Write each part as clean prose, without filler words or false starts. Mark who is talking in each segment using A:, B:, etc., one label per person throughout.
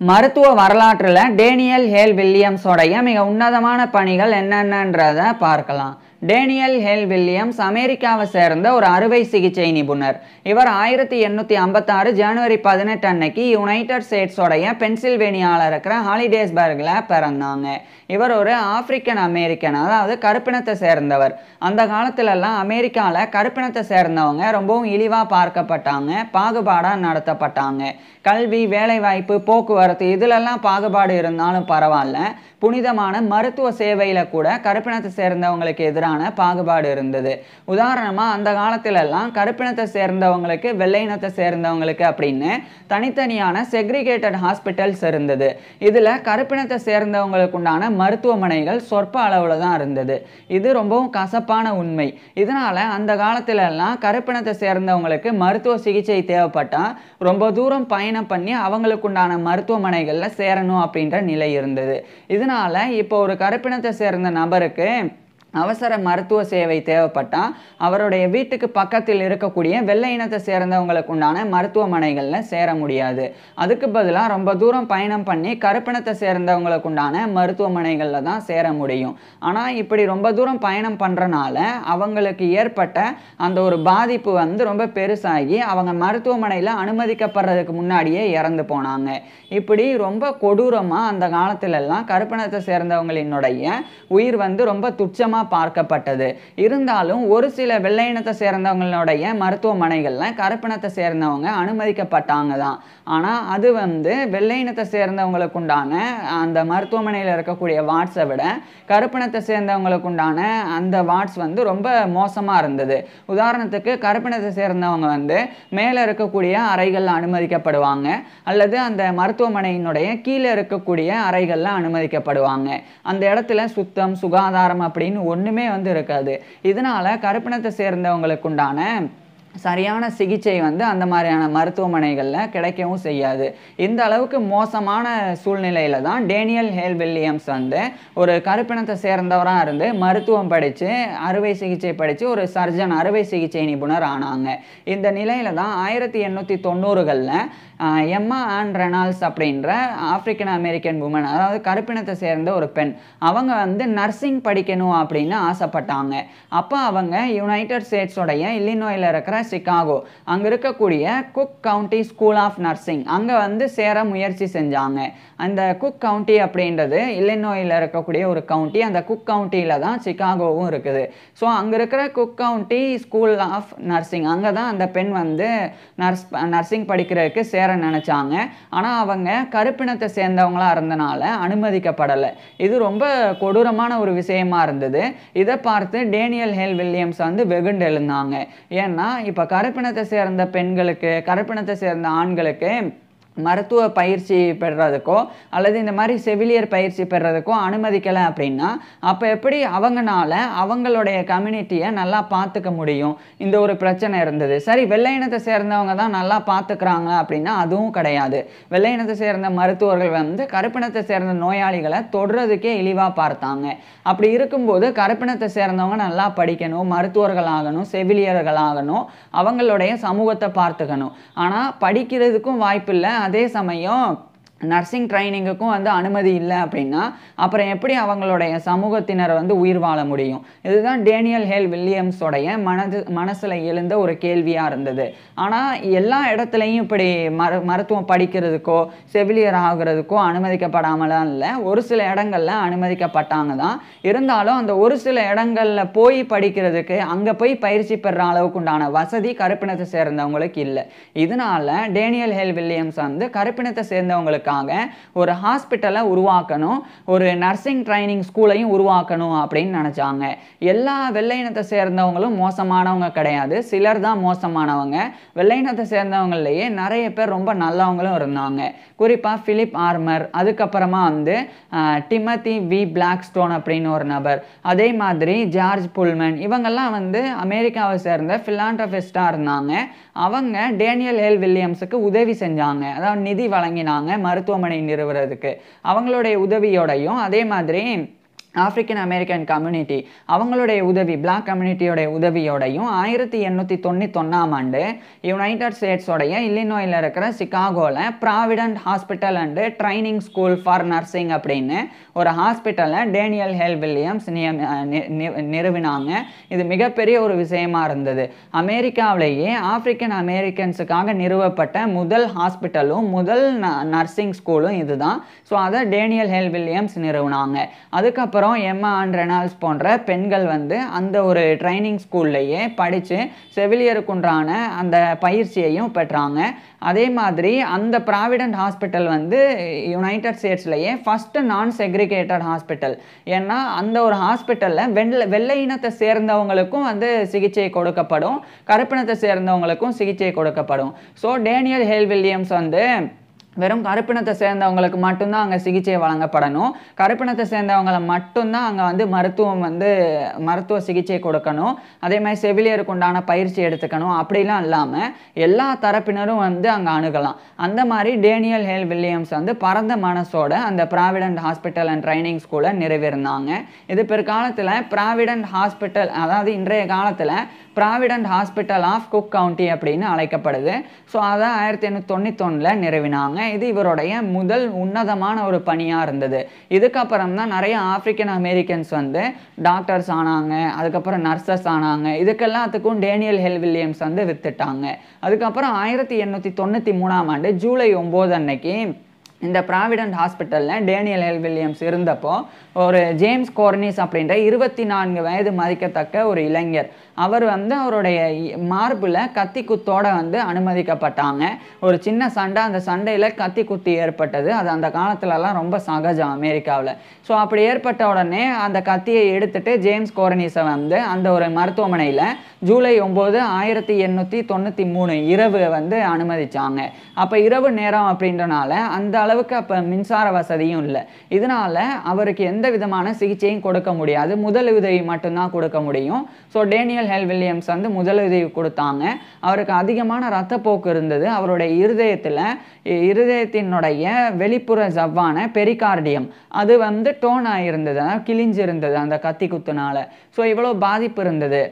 A: மருத்துவ வரலாற்றில் Daniel Hale வில்லியம்ஸோடைய மிக உன்னதமான பணிகள் என்னென்னன்றத பார்க்கலாம். டேனியல் ஹேல் வில்லியம்ஸ் அமெரிக்காவை சேர்ந்த ஒரு அறுவை சிகிச்சை நிபுணர். இவர் 1856 ஜனவரி 18 அன்னைக்கு யுனைடெட் ஸ்டேட்ஸோடைய பென்சில்வேனியாவில் இருக்கிற ஹாலிடேஸ்பர்கில் பிறந்தாங்க. இவர் ஒரு ஆப்பிரிக்கன் அமெரிக்கன், அதாவது கருப்பினத்தை சேர்ந்தவர். அந்த காலத்துலலாம் அமெரிக்காவில் கருப்பினத்தை சேர்ந்தவங்க ரொம்பவும் இழிவாக பார்க்கப்பட்டாங்க, பாகுபாடாக நடத்தப்பட்டாங்க. கல்வி, வேலைவாய்ப்பு, போக்குவரத்து இதிலெல்லாம் பாகுபாடு இருந்தாலும் பரவாயில்ல, புனிதமான மருத்துவ சேவையில் கூட கருப்பினத்தை சேர்ந்தவங்களுக்கு எதிரான பாகுபாடு இருந்தது. உதாரணமாக அந்த காலத்திலெல்லாம் கருப்பினத்தை சேர்ந்தவங்களுக்கு, வெள்ளையினத்தை சேர்ந்தவங்களுக்கு அப்படின்னு தனித்தனியான செக்ரிகேட்டட் ஹாஸ்பிட்டல்ஸ் இருந்தது. இதில் கருப்பினத்தை சேர்ந்தவங்களுக்கு உண்டான மருத்துவமனைகள் சொற்ப அளவில் தான் இருந்தது. இது ரொம்பவும் கசப்பான உண்மை. இதனால் அந்த காலத்திலெல்லாம் கருப்பினத்தை சேர்ந்தவங்களுக்கு மருத்துவ சிகிச்சை தேவைப்பட்டால் ரொம்ப தூரம் பயணம் பண்ணி அவங்களுக்கு உண்டான மருத்துவமனைகளில் சேரணும் அப்படின்ற நிலை இருந்தது. இதனால் இப்போ ஒரு கருப்பினத்தை சேர்ந்த நபருக்கு அவசர மருத்துவ சேவை தேவைப்பட்டால் அவருடைய வீட்டுக்கு பக்கத்தில் இருக்கக்கூடிய வெள்ளை இனத்தை சேர்ந்தவங்களுக்கு உண்டான மருத்துவமனைகளில் சேர முடியாது. அதுக்கு பதிலாக ரொம்ப தூரம் பயணம் பண்ணி கருப்பினத்தை சேர்ந்தவங்களுக்கு உண்டான மருத்துவமனைகளில் தான் சேர முடியும். ஆனால் இப்படி ரொம்ப தூரம் பயணம் பண்ணுறனால அவங்களுக்கு ஏற்பட்ட அந்த ஒரு பாதிப்பு ரொம்ப பெருசாகி அவங்க மருத்துவமனையில் அனுமதிக்கப்படுறதுக்கு முன்னாடியே இறந்து போனாங்க. இப்படி ரொம்ப கொடூரமாக அந்த காலத்திலெல்லாம் கருப்பினத்தை சேர்ந்தவங்களினுடைய உயிர் ரொம்ப துச்சமாக பார்க்கப்பட்டது. இருந்தாலும் ஒரு சில வெள்ளையினத்தை சேர்ந்தவங்களுடைய மருத்துவமனைகள்ல கருப்பினத்தை சேர்ந்தவங்க அனுமதிக்கப்பட்டாங்க தான். ஆனால் அது வெள்ளையினத்தை சேர்ந்தவங்களுக்கு உண்டான அந்த மருத்துவமனையில் இருக்கக்கூடிய வார்ட்ஸை விட கருப்பினத்தை சேர்ந்தவங்களுக்கு உண்டான அந்த வார்ட்ஸ் ரொம்ப மோசமாக இருந்தது. உதாரணத்துக்கு கருப்பினத்தை சேர்ந்தவங்க மேலே இருக்கக்கூடிய அறைகளில் அனுமதிக்கப்படுவாங்க, அல்லது அந்த மருத்துவமனையினுடைய கீழே இருக்கக்கூடிய அறைகளில் அனுமதிக்கப்படுவாங்க. அந்த இடத்துல சுத்தம், சுகாதாரம் அப்படின்னு ஒன்றுமே இருக்காது. இதனால கருப்பினத்தை சேர்ந்தவங்களுக்கு உண்டான சரியான சிகிச்சை அந்த மாதிரியான மருத்துவமனைகளில் கிடைக்கவும் செய்யாது. இந்த அளவுக்கு மோசமான சூழ்நிலையில தான் டேனியல் ஹேல் வில்லியம்ஸ் ஒரு கருப்பினத்தை சேர்ந்தவராக இருந்து மருத்துவம் படித்து அறுவை சிகிச்சை படித்து ஒரு சர்ஜன், அறுவை சிகிச்சை நிபுணர் ஆனாங்க. இந்த நிலையில தான் 1890களில் எம்மா ஆன் ரெனால்ட்ஸ் அப்படின்ற ஆப்பிரிக்கன் அமெரிக்கன் உமன், அதாவது கருப்பினத்தை சேர்ந்த ஒரு பெண், அவங்க நர்சிங் படிக்கணும் அப்படின்னு ஆசைப்பட்டாங்க. அப்போ அவங்க யுனைடெட் ஸ்டேட்ஸோடைய இல்லினாய்ல இருக்கிற சிகாகோ அங்கே இருக்கக்கூடிய Cook County School of Nursing அங்கே சேர முயற்சி செஞ்சாங்க. அந்த குக் கவுண்டி அப்படின்றது இல்லினாய்ல இருக்கக்கூடிய ஒரு கவுண்டி. அந்த குக் கவுண்டியில் தான் சிகாகோவும் இருக்குது. ஸோ அங்கே இருக்கிற Cook County School of Nursing அங்கே தான் அந்த பெண் நர்சிங் படிக்கிறதுக்கு சேர நினைச்சாங்க. ஆனால் அவங்க கருப்பினத்தை சேர்ந்தவங்களா இருந்தனால அனுமதிக்கப்படலை. இது ரொம்ப கொடூரமான ஒரு விஷயமா இருந்தது. இதை பார்த்து டேனியல் ஹேல் வில்லியம்ஸ் வெகுண்டு எழுந்தாங்க. ஏன்னா இப்போ கருப்பினத்தை சேர்ந்த பெண்களுக்கு, கருப்பினத்தை சேர்ந்த ஆண்களுக்கு மருத்துவ பயிற்சி பெறுறதுக்கோ அல்லது இந்த மாதிரி செவிலியர் பயிற்சி பெறுறதுக்கோ அனுமதிக்கலை அப்படின்னா அப்போ எப்படி அவங்களால அவங்களுடைய கம்யூனிட்டியை நல்லா பார்த்துக்க முடியும்? இந்த ஒரு பிரச்சனை இருந்தது. சரி, வெள்ளையினத்தை சேர்ந்தவங்க தான் நல்லா பார்த்துக்கிறாங்க அப்படின்னா அதுவும் கிடையாது. வெள்ளையினத்தை சேர்ந்த மருத்துவர்கள் கருப்பினத்தை சேர்ந்த நோயாளிகளை தொடுறதுக்கே இழிவாக பார்த்தாங்க. அப்படி இருக்கும்போது கருப்பினத்தை சேர்ந்தவங்க நல்லா படிக்கணும், மருத்துவர்கள் ஆகணும், செவிலியர்கள் ஆகணும், அவங்களுடைய சமூகத்தை பார்த்துக்கணும். ஆனால் படிக்கிறதுக்கும் வாய்ப்பில்லை, அதே சமயம் நர்சிங் ட்ரைனிங்குக்கும் அனுமதி இல்லை அப்படின்னா அப்புறம் எப்படி அவங்களுடைய சமூகத்தினர் உயிர் வாழ முடியும்? இதுதான் டேனியல் ஹேல் வில்லியம்ஸோடைய மனசில் எழுந்த ஒரு கேள்வியாக இருந்தது. ஆனால் எல்லா இடத்துலையும் இப்படி மருத்துவம் படிக்கிறதுக்கோ செவிலியர் ஆகிறதுக்கோ அனுமதிக்கப்படாமலாம் இல்லை. ஒரு சில இடங்களில் அனுமதிக்கப்பட்டாங்க தான். இருந்தாலும் அந்த ஒரு சில இடங்களில் போய் படிக்கிறதுக்கு, அங்கே போய் பயிற்சி பெறுற அளவுக்கு உண்டான வசதி கருப்பினத்தை சேர்ந்தவங்களுக்கு இல்லை. இதனால டேனியல் ஹேல் வில்லியம்ஸ் கருப்பினத்தை சேர்ந்தவங்களுக்கு ஒரு ஹாஸ்பிட்டலை உருவாக்கணும், ஒரு நர்சிங் ட்ரைனிங் ஸ்கூலையும் உருவாக்கணும் அப்படின்னு நினைச்சாங்க. எல்லா வெள்ளையினத்தை சேர்ந்தவங்களும் மோசமானவங்க கிடையாது, சிலர் தான் மோசமானவங்க. வெள்ளையினத்தை சேர்ந்தவங்களையே நிறைய பேர் ரொம்ப நல்லவங்களும் இருந்தாங்க. குறிப்பாக பிலிப் ஆர்மர், அதுக்கப்புறமா டிமத்தி வி பிளாக்ஸ்டோன் அப்படின்னு ஒரு நபர், அதே மாதிரி ஜார்ஜ் புல்மன், இவங்கெல்லாம் அமெரிக்காவை சேர்ந்த பிலான்ட்ரபிஸ்டாக இருந்தாங்க. அவங்க டேனியல் ஹேல் வில்லியம்ஸுக்கு உதவி செஞ்சாங்க, அதாவது நிதி வழங்கினாங்க மருத்துவமனை நிறுவுறதுக்கு. அவங்களுடைய உதவியோடையும் அதே மாதிரி ஆப்பிரிக்கன் அமெரிக்கன் கம்யூனிட்டி அவங்களுடைய உதவி பிளாக் கம்யூனிட்டியோடைய உதவியோடையும் 1891ஆம் ஆண்டு யுனைடெட் ஸ்டேட்ஸோடைய இல்லினாய்ல இருக்கிற சிகாகோவில் Provident hospital and training school for nursing அப்படின்னு ஒரு ஹாஸ்பிட்டலை டேனியல் ஹேல் வில்லியம்ஸ் நிறுவினாங்க. இது மிகப்பெரிய ஒரு விஷயமா இருந்தது. அமெரிக்காவிலேயே ஆப்பிரிக்கன் அமெரிக்கன்ஸுக்காக நிறுவப்பட்ட முதல் ஹாஸ்பிட்டலும் முதல் நர்சிங் ஸ்கூலும் இதுதான். ஸோ அதை டேனியல் ஹேல் வில்லியம்ஸ் நிறுவினாங்க. அதுக்கப்புறம் எம்மா அண்ட் ரெனால்ட்ஸ் போன்ற பெண்கள் வந்து அந்த ஒரு ட்ரைனிங் ஸ்கூல்லையே படித்து செவிலியருக்குன்றான அந்த பயிற்சியையும் பெற்றாங்க. அதே மாதிரி அந்த ப்ராவிடன்ட் ஹாஸ்பிட்டல் வந்து யுனைடெட் ஸ்டேட்ஸ்லேயே ஃபஸ்ட்டு நான் செக்ரிகேட்டட் ஹாஸ்பிட்டல். ஏன்னா அந்த ஒரு ஹாஸ்பிட்டலில் வெள்ளை இனத்தை சேர்ந்தவங்களுக்கும் வந்து சிகிச்சை கொடுக்கப்படும், கருப்பினத்தை சேர்ந்தவங்களுக்கும் சிகிச்சை கொடுக்கப்படும். ஸோ டேனியல் ஹேல் வில்லியம்ஸ் வந்து வெறும் கருப்பினத்தை சேர்ந்தவங்களுக்கு மட்டும்தான் அங்கே சிகிச்சை வழங்கப்படணும், கருப்பினத்தை சேர்ந்தவங்களை மட்டும்தான் அங்கே வந்து மருத்துவ சிகிச்சை கொடுக்கணும், அதே மாதிரி செவிலியருக்கு உண்டான பயிற்சி எடுத்துக்கணும், அப்படிலாம் இல்லாமல் எல்லா தரப்பினரும் வந்து அங்கே அணுகலாம். அந்த மாதிரி டேனியல் ஹேல் வில்லியம்ஸ் வந்து பரந்த மனசோட அந்த ப்ராவிடன்ட் ஹாஸ்பிட்டல் அண்ட் ட்ரைனிங் ஸ்கூலை நிறுவியிருந்தாங்க. இது பிற்காலத்தில் ப்ராவிடன்ட் ஹாஸ்பிட்டல், அதாவது இன்றைய காலத்தில் Provident Hospital of Cook County அப்படின்னு அழைக்கப்படுது. ஸோ அதை 1891 நிறுவினாங்க. இது இவருடைய முதல் உன்னதமான ஒரு பணியாக இருந்தது. இதுக்கப்புறம் தான் நிறைய ஆப்பிரிக்கன் அமெரிக்கன்ஸ் வந்து டாக்டர்ஸ் ஆனாங்க, அதுக்கப்புறம் நர்சஸ் ஆனாங்க. இதுக்கெல்லாத்துக்கும் டேனியல் ஹேல் வில்லியம்ஸ் வந்து வித்துட்டாங்க. அதுக்கப்புறம் 1893ஆம் ஆண்டு ஜூலை 9 அன்னைக்கு இந்த ப்ராவிடன்ட் ஹாஸ்பிட்டலில் டேனியல் ஹேல் வில்லியம்ஸ் இருந்தப்போ ஒரு ஜேம்ஸ் கோர்னிஸ் அப்படின்ற 24 வயது மதிக்கத்தக்க ஒரு இளைஞர், அவர் வந்து அவருடைய மார்பில் கத்தி குத்தோடு வந்து அனுமதிக்கப்பட்டாங்க. ஒரு சின்ன சண்டை, அந்த சண்டையில் கத்தி குத்தி ஏற்பட்டது. அது அந்த காலத்துலலாம் ரொம்ப சகஜம் அமெரிக்காவில். ஸோ அப்படி ஏற்பட்ட உடனே அந்த கத்தியை எடுத்துட்டு ஜேம்ஸ் கோர்னிஸை வந்து அந்த ஒரு மருத்துவமனையில் ஜூலை 9, 1893 இரவு வந்து அனுமதிச்சாங்க. அப்போ இரவு நேரம் அப்படின்றனால அந்த அளவுக்கு அப்போ மின்சார வசதியும் இல்லை. இதனால அவருக்கு எந்த விதமான சிகிச்சையும் கொடுக்க முடியாது, முதலுதவி மட்டும்தான் கொடுக்க முடியும். ஸோ டேனியல் ஹேல் வில்லியம்ஸ் வந்து முதலுதவி கொடுத்தாங்க. அவருக்கு அதிகமான இரத்தப்போக்கு இருந்தது. அவருடைய இருதயத்தினுடைய வெளிப்புற ஜவ்வான பெரிகார்டியம் அது வந்து டோன் ஆகியிருந்தது, கிழிஞ்சு இருந்தது அந்த கத்தி குத்துனால. ஸோ இவ்வளோ பாதிப்பு இருந்தது.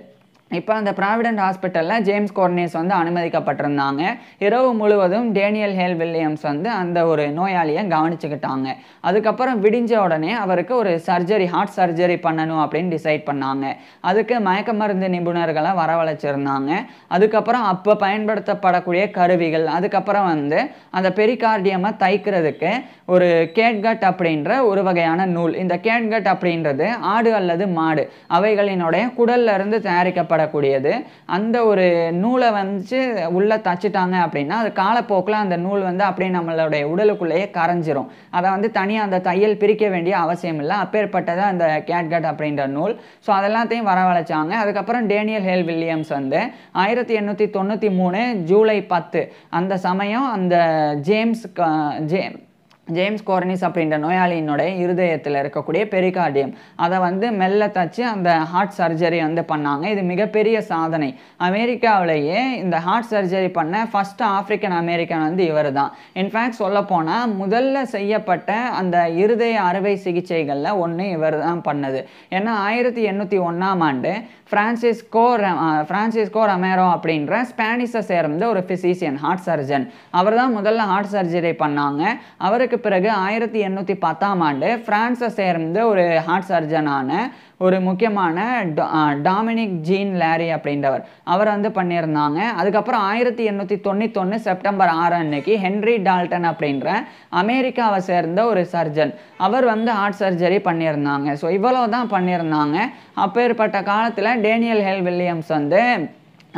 A: இப்போ அந்த ப்ராவிடன்ட் ஹாஸ்பிட்டலில் ஜேம்ஸ் கோர்னிஸ் வந்து அனுமதிக்கப்பட்டிருந்தாங்க. இரவு முழுவதும் டேனியல் ஹேல் வில்லியம்ஸ் வந்து அந்த ஒரு நோயாளியை கவனிச்சுக்கிட்டாங்க. அதுக்கப்புறம் விடிஞ்ச உடனே அவருக்கு ஒரு ஹார்ட் சர்ஜரி பண்ணணும் அப்படின்னு டிசைட் பண்ணாங்க. அதுக்கு மயக்க மருந்து நிபுணர்களை வரவழைச்சிருந்தாங்க. அதுக்கப்புறம் அப்போ பயன்படுத்தப்படக்கூடிய கருவிகள், அதுக்கப்புறம் வந்து அந்த பெரிகார்டியமை தைக்கிறதுக்கு ஒரு கேட்கட் அப்படின்ற ஒரு வகையான நூல். இந்த கேட்கட் அப்படின்றது ஆடு அல்லது மாடு அவைகளினுடைய குடல்ல இருந்து தயாரிக்கப்படக்கூடியது. அந்த ஒரு நூலை வந்து உள்ளே தச்சுட்டாங்க அப்படின்னா அது காலப்போக்கில் அந்த நூல் வந்து அப்படியே நம்மளுடைய உடலுக்குள்ளேயே கரைஞ்சிரும். அதை வந்து தனியாக அந்த தையல் பிரிக்க வேண்டிய அவசியம் இல்லை. அப்பேற்பட்டது அந்த கேட்கட் அப்படின்ற நூல். ஸோ அதெல்லாத்தையும் வரவழைச்சாங்க. அதுக்கப்புறம் டேனியல் ஹேல் வில்லியம்ஸ் வந்து 1893 ஜூலை 10 அந்த சமயம் அந்த ஜேம்ஸ் கோர்னிஸ் அப்படின்ற நோயாளியினுடைய இருதயத்தில் இருக்கக்கூடிய பெரிகார்டியம் அதை வந்து மெல்ல தச்சு அந்த ஹார்ட் சர்ஜரி வந்து பண்ணாங்க. இது மிகப்பெரிய சாதனை. அமெரிக்காவிலேயே இந்த ஹார்ட் சர்ஜரி பண்ண ஃபர்ஸ்ட் ஆப்பிரிக்கன் அமெரிக்கன் வந்து இவர் தான். இன்ஃபேக்ட் சொல்லப்போனால் முதல்ல செய்யப்பட்ட அந்த இருதய அறுவை சிகிச்சைகளில் ஒன்று இவர் தான் பண்ணது. ஏன்னா 1801ஆம் ஆண்டு பிரான்சிஸ்கோ ரமேரோ அப்படின்ற ஸ்பானிஷை சேர்ந்த ஒரு ஃபிசிஷியன், ஹார்ட் சர்ஜன், அவர் தான் முதல்ல ஹார்ட் சர்ஜரி பண்ணாங்க. அவருக்கு பிறகு 1810ஆம் ஆண்டு பிரான்ஸை சேர்ந்த ஒரு ஹார்ட் சர்ஜனான ஒரு முக்கியமான டாமினிக் ஜீன் லாரி அப்படின்றவர், அவர் வந்து பண்ணியிருந்தாங்க. அதுக்கப்புறம் 1891 செப்டம்பர் 6 அன்னைக்கு ஹென்ரி டால்டன் அப்படின்ற அமெரிக்காவை சேர்ந்த ஒரு சர்ஜன், அவர் வந்து ஹார்ட் சர்ஜரி பண்ணியிருந்தாங்க. ஸோ இவ்வளோ தான் பண்ணியிருந்தாங்க. அப்பேற்பட்ட காலத்தில் டேனியல் ஹேல் வில்லியம்ஸ் வந்து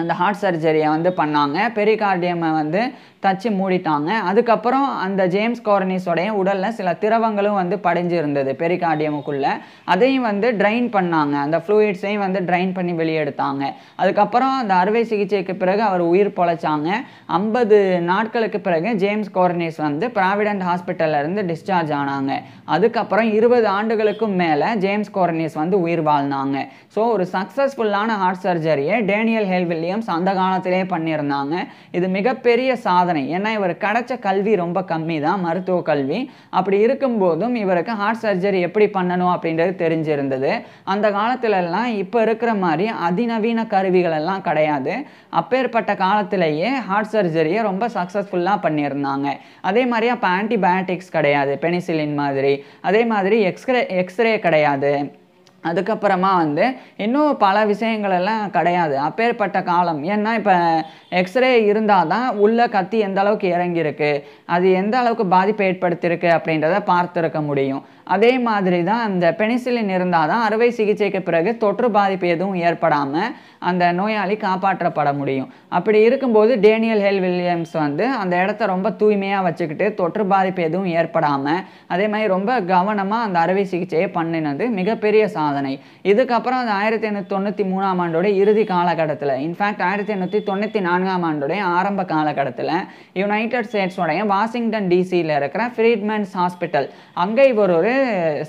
A: அந்த ஹார்ட் சர்ஜரியை வந்து பண்ணாங்க. பெரிகார்டியமை வந்து தச்சு மூடிட்டாங்க. அதுக்கப்புறம் அந்த ஜேம்ஸ் கோர்னிஸோடைய உடலில் சில திரவங்களும் வந்து படிஞ்சு இருந்தது பெரிகார்டியமுக்குள்ளே. அதையும் வந்து ட்ரைன் பண்ணாங்க, அந்த ஃப்ளூயிட்ஸையும் வந்து ட்ரைன் பண்ணி வெளியெடுத்தாங்க. அதுக்கப்புறம் அந்த அறுவை சிகிச்சைக்கு பிறகு அவர் உயிர் பொழைச்சாங்க. 50 நாட்களுக்கு பிறகு ஜேம்ஸ் கோர்னிஸ் வந்து ப்ராவிடன்ட் ஹாஸ்பிட்டலில் இருந்து டிஸ்சார்ஜ் ஆனாங்க. அதுக்கப்புறம் 20 ஆண்டுகளுக்கும் மேலே ஜேம்ஸ் கோர்னிஸ் வந்து உயிர் வாழ்ந்தாங்க. ஸோ ஒரு சக்ஸஸ்ஃபுல்லான ஹார்ட் சர்ஜரியை டேனியல் ஹேல் வில்லியம்ஸ் அந்த காலத்திலே பண்ணியிருந்தாங்க. இது மிகப்பெரிய சாதனை. சாதனை. ஏன்னா இவர் கிடைச்ச கல்வி ரொம்ப கம்மி தான், மருத்துவ கல்வி. அப்படி இருக்கும்போதும் இவருக்கு ஹார்ட் சர்ஜரி எப்படி பண்ணணும் அப்படின்றது தெரிஞ்சிருந்தது. அந்த காலத்துலலாம் இப்போ இருக்கிற மாதிரி அதிநவீன கருவிகள் எல்லாம் கிடையாது. அப்பேற்பட்ட காலத்திலேயே ஹார்ட் சர்ஜரியை ரொம்ப சக்ஸஸ்ஃபுல்லாக பண்ணியிருந்தாங்க. அதே மாதிரி அப்போ ஆன்டிபயோட்டிக்ஸ் கிடையாது, பெனிசிலின் மாதிரி. அதே மாதிரி எக்ஸ்ரே கிடையாது. அதுக்கப்புறமா இன்னும் பல விஷயங்கள் எல்லாம் கிடையாது அப்பேற்பட்ட காலம். ஏன்னா இப்போ எக்ஸ்ரே இருந்தால் தான் உள்ள கத்தி எந்த அளவுக்கு இறங்கியிருக்கு, அது எந்த அளவுக்கு பாதிப்பை ஏற்படுத்தியிருக்கு அப்படின்றத பார்த்துருக்க முடியும். அதே மாதிரி தான் அந்த பெனிசிலின் இருந்தால் தான் அறுவை சிகிச்சைக்கு பிறகு தொற்று பாதிப்பு எதுவும் ஏற்படாமல் அந்த நோயாளி காப்பாற்றப்பட முடியும். அப்படி இருக்கும்போது டேனியல் ஹேல் வில்லியம்ஸ் அந்த இடத்த ரொம்ப தூய்மையாக வச்சுக்கிட்டு தொற்று பாதிப்பு எதுவும் ஏற்படாமல் அதே மாதிரி ரொம்ப கவனமாக அந்த அறுவை சிகிச்சையை பண்ணினது மிகப்பெரிய சாதனை. இதுக்கப்புறம் அந்த 1893ஆம் ஆண்டோட இறுதி காலகட்டத்தில், இன்ஃபேக்ட் 1894ஆம் ஆண்டோடைய ஆரம்ப காலகட்டத்தில் யுனைடெட் ஸ்டேட்ஸோடைய வாஷிங்டன் டிசியில் இருக்கிற ஃப்ரீட்மன்ஸ் ஹாஸ்பிட்டல், அங்கே இவர் ஒரு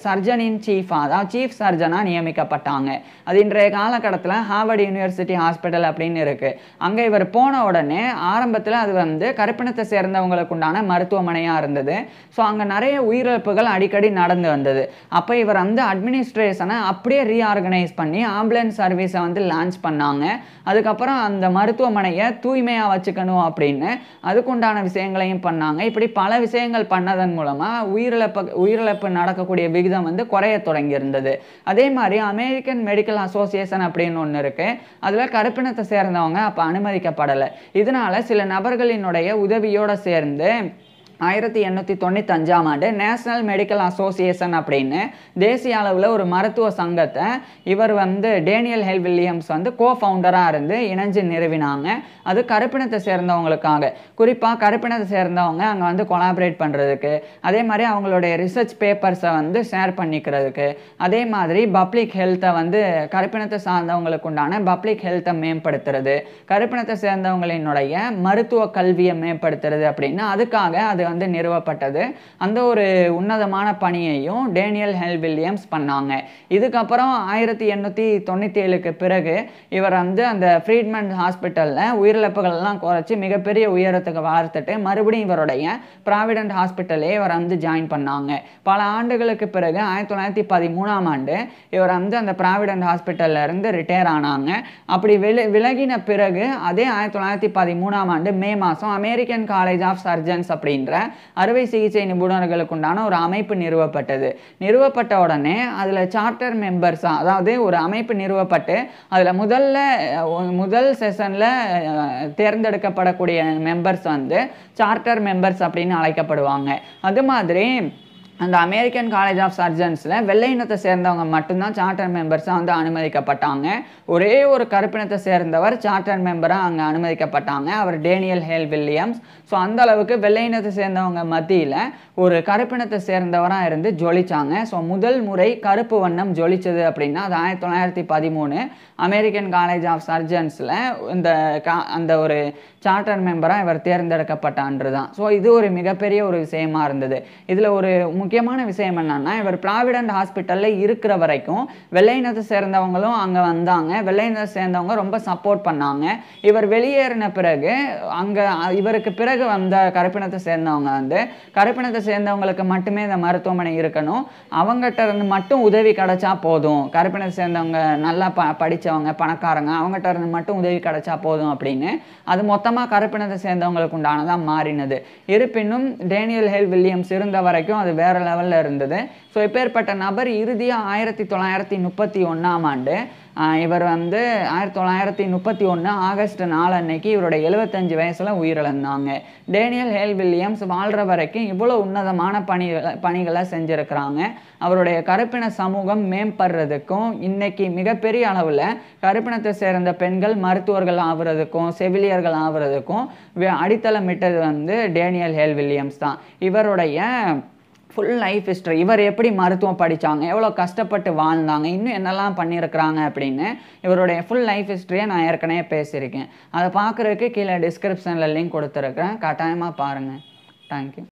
A: சர்ஜனின் சீஃபாக, அதாவது சீஃப் சர்ஜனாக நியமிக்கப்பட்டாங்க. அது இன்றைய காலகட்டத்தில் ஹார்வர்ட் யூனிவர்சிட்டி ஹாஸ்பிட்டல் அப்படின்னு இருக்குது. அங்கே இவர் போன உடனே ஆரம்பத்தில் அது கருப்பினத்தை சேர்ந்தவங்களுக்கு உண்டான மருத்துவமனையாக இருந்தது. ஸோ அங்கே நிறைய உயிரிழப்புகள் அடிக்கடி நடந்து வந்தது. அப்போ இவர் அட்மினிஸ்ட்ரேஷனை அப்படியே ரீஆர்கனைஸ் பண்ணி ஆம்புலன்ஸ் சர்வீஸை லான்ச் பண்ணாங்க. அதுக்கப்புறம் அந்த மருத்துவமனையை தூய்மையாக வச்சுக்கணும் அப்படின்னு அதுக்குண்டான விஷயங்களையும் பண்ணாங்க. இப்படி பல விஷயங்கள் பண்ணதன் மூலமாக உயிரிழப்பு நடக்கக்கூடிய விகிதம் குறைய தொடங்கி இருந்தது. அதே மாதிரி அமெரிக்கன் மெடிக்கல் அசோசியேஷன் அப்படின்னு ஒன்று இருக்கு. அதில் கருப்பினத்தை சேர்ந்தவங்க அப்போ அனுமதிக்கப்படலை. இதனால சில நபர்களினுடைய உதவியோடு சேர்ந்து 1895ஆம் ஆண்டு நேஷனல் மெடிக்கல் அசோசியேஷன் அப்படின்னு தேசிய அளவில் ஒரு மருத்துவ சங்கத்தை இவர் டேனியல் ஹேல் வில்லியம்ஸ் கோ ஃபவுண்டராக இருந்து இணைஞ்சு நிறுவினாங்க. அது கருப்பினத்தை சேர்ந்தவங்களுக்காக, குறிப்பாக கருப்பினத்தை சேர்ந்தவங்க அங்கே கொலாபரேட் பண்ணுறதுக்கு, அதே மாதிரி அவங்களுடைய ரிசர்ச் பேப்பர்ஸை ஷேர் பண்ணிக்கிறதுக்கு, அதே மாதிரி பப்ளிக் ஹெல்த்தை கருப்பினத்தை சார்ந்தவங்களுக்கு உண்டான பப்ளிக் ஹெல்த்தை மேம்படுத்துறது, கருப்பினத்தை சேர்ந்தவங்களினுடைய மருத்துவ கல்வியை மேம்படுத்துறது அப்படின்னு அதுக்காக அது நிறுவப்பட்டது. அந்த ஒரு உன்னதமான பணியையும் டேனியல் ஹேல் வில்லியம்ஸ் பண்ணாங்க. இதுக்கப்புறம் 1897க்கு பிறகு இவர் அந்த ஃப்ரீட்மன் ஹாஸ்பிட்டலில் உயிரிழப்புகள் எல்லாம் குறைச்சி மிகப்பெரிய உயரத்துக்கு வளர்த்துட்டு மறுபடியும் இவருடைய ப்ராவிடன்ட் ஹாஸ்பிட்டலே இவர் ஜாயின் பண்ணாங்க. பல ஆண்டுகளுக்கு பிறகு 1913ஆம் ஆண்டு இவர் அந்த ப்ராவிடன்ட் ஹாஸ்பிட்டல்ல இருந்து ரிட்டையர் ஆனாங்க. அப்படி விலகின பிறகு அதே 1913ஆம் ஆண்டு மே மாதம் அமெரிக்கன் காலேஜ் ஆஃப் சர்ஜன்ஸ் அப்படின்ற அறுவை சிகிச்சை நிபுணர்களுக்கு உண்டான ஒரு அமைப்பு நிறுவப்பட்டது. நிறுவப்பட்ட உடனே அதில் சார்ட்டர் மெம்பர்ஸா, அதாவது ஒரு அமைப்பு நிறுவப்பட்டு அதில் முதல் செஷனில் தேர்ந்தெடுக்கப்படக்கூடிய மெம்பர்ஸ் சார்ட்டர் மெம்பர்ஸ் அப்படின்னு அழைக்கப்படுவாங்க. அது மாதிரி அந்த அமெரிக்கன் காலேஜ் ஆஃப் சர்ஜன்ஸில் வெள்ளை இனத்தை சேர்ந்தவங்க மட்டும்தான் சார்ட்டர் மெம்பர்ஸாக அனுமதிக்கப்பட்டாங்க. ஒரே ஒரு கருப்பினத்தை சேர்ந்தவர் சார்ட்டர் மெம்பராக அங்கே அனுமதிக்கப்பட்டாங்க, அவர் டேனியல் ஹேல் வில்லியம்ஸ். ஸோ அந்த அளவுக்கு வெள்ளை இனத்தை சேர்ந்தவங்க மத்தியில் ஒரு கருப்பினத்தை சேர்ந்தவராக இருந்து ஜொலிச்சாங்க. ஸோ முதல் முறை கருப்பு வண்ணம் ஜொலிச்சது அப்படின்னா அது 1913 அமெரிக்கன் காலேஜ் ஆஃப் சர்ஜன்ஸில் அந்த ஒரு சார்ட்டர் மெம்பராக இவர் தேர்ந்தெடுக்கப்பட்ட அன்று தான். ஸோ இது ஒரு மிகப்பெரிய ஒரு விஷயமா இருந்தது. இதில் ஒரு முக்கியமான விஷயம் என்னன்னா, இவர் ப்ராவிடன்ட் ஹாஸ்பிட்டலில் இருக்கிற வரைக்கும் வெள்ளை இனத்தை சேர்ந்தவங்களும் அங்கே வந்தாங்க. வெள்ளை இனத்தை சேர்ந்தவங்க ரொம்ப சப்போர்ட் பண்ணாங்க. இவர் வெளியேறின பிறகு அங்கே இவருக்கு பிறகு வந்த கருப்பினத்தை சேர்ந்தவங்க கருப்பினத்தை சேர்ந்தவங்களுக்கு மட்டுமே இந்த மருத்துவமனை இருக்கணும், அவங்ககிட்ட இருந்து மட்டும் உதவி கிடைச்சா போதும், கருப்பினத்தை சேர்ந்தவங்க நல்லா படித்தவங்க பணக்காரங்க அவங்ககிட்ட இருந்து மட்டும் உதவி கிடைச்சா போதும் அப்படின்னு அது மொத்தமாக கருப்பினத்தை சேர்ந்தவங்களுக்கு உண்டானதாக மாறினது. இருப்பினும் டேனியல் ஹேல் வில்லியம்ஸ் இருந்த வரைக்கும் அது வேற லெவலில் இருந்தது. ஸோ இப்பேற்பட்ட நபர் இறுதியாக 1931ஆம் ஆண்டு இவர் 1931 ஆகஸ்ட் 4 அன்னைக்கு இவருடைய 75 வயசில் உயிரிழந்தாங்க. டேனியல் ஹேல் வில்லியம்ஸ் வாழ்கிற வரைக்கும் இவ்வளோ உன்னதமான பணிகளை செஞ்சுருக்கிறாங்க. அவருடைய கருப்பின சமூகம் மேம்படுறதுக்கும் இன்னைக்கு மிகப்பெரிய அளவில் கருப்பினத்தை சேர்ந்த பெண்கள் மருத்துவர்கள் ஆகுறதுக்கும் செவிலியர்கள் ஆகுறதுக்கும் அடித்தளமிட்டது டேனியல் ஹேல் வில்லியம்ஸ் தான். இவருடைய ஃபுல் லைஃப் ஹிஸ்ட்ரி, இவர் எப்படி மருத்துவம் படித்தாங்க, எவ்வளோ கஷ்டப்பட்டு வாழ்ந்தாங்க, இன்னும் என்னெல்லாம் பண்ணியிருக்கிறாங்க அப்படின்னு இவருடைய ஃபுல் லைஃப் ஹிஸ்ட்ரியை நான் ஏற்கனவே பேசியிருக்கேன். அதை பார்க்குறதுக்கு கீழே டிஸ்கிரிப்ஷனில் லிங்க் கொடுத்துருக்குறேன், கட்டாயமாக பாருங்கள். தேங்க்யூ.